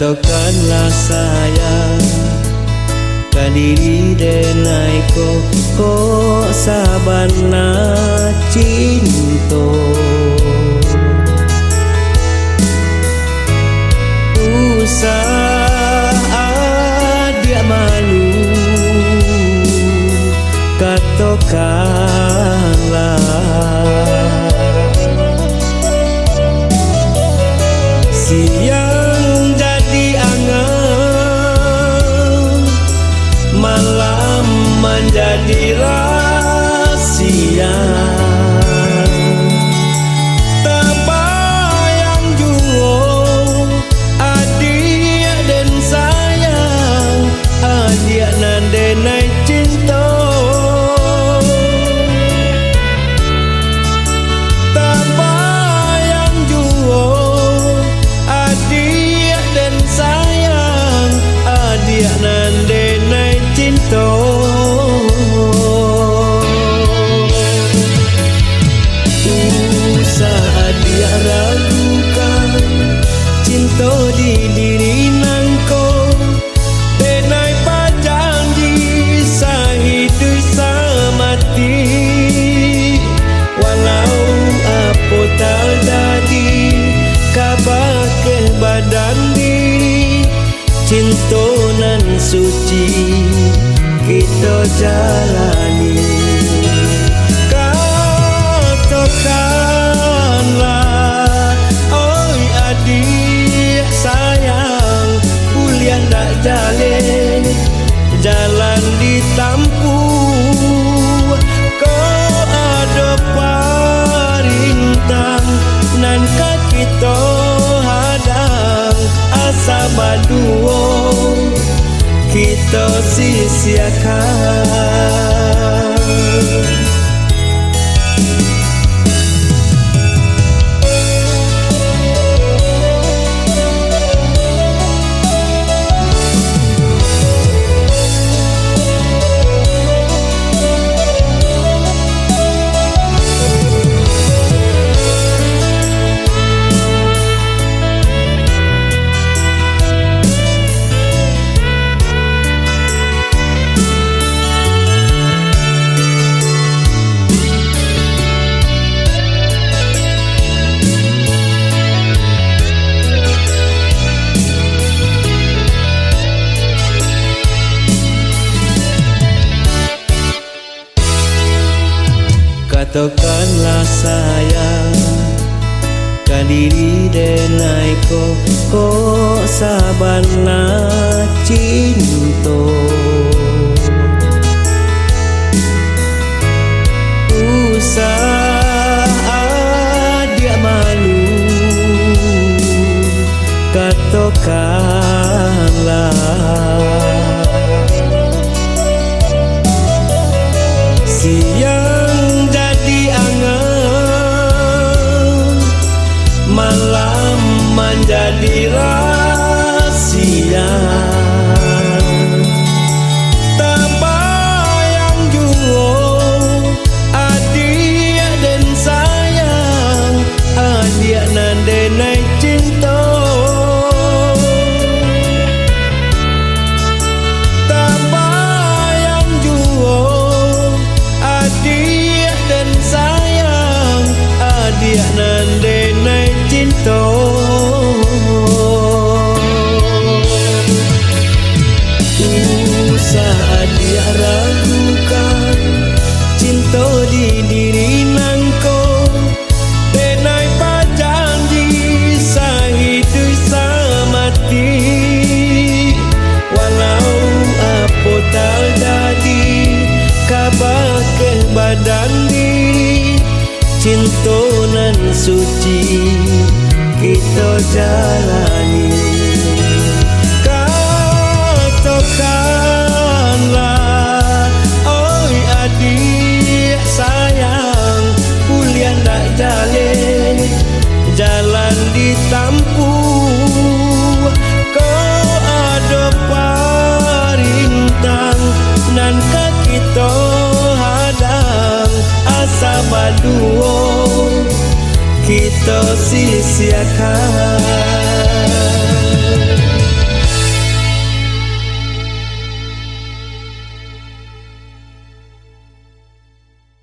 Katakanlah sayang kadiri denai ko sabana cinto usah dia malu katakanlah siang jadi angan malam menjadi rahasia terbayang jua adik dan sayang adik nan denai cinta terbayang jua adik dan sayang adik nan denai cinta di diri nangko denai pajanji sahidup samati walau apa terjadi kabar ke badan diri cinta nan suci kita jalani katakanlah oi adik sayang kuliah ndak jalan ditampu kau ada parintang nan kita hadang asa baduo kita sia-siakan. Katakanlah sayang kadiri denai ko sabana cinto usah dia malu katakanlah siang jadi angan malam menjadi rahasia terbayang jua adik dan sayang adik nan denai cinta terbayang jua adik dan sayang adik nan denai cinta usah adik ragukan cinta di diri nangko denai pajanji sahidup samati walau apa terjadi kabar ke badan diri cinta nan suci kita jalani katakanlah oi adik sayang kuliah ndak jalan ditampu kau ada parintang nan kita hadang asa baduo kita sia-siakan.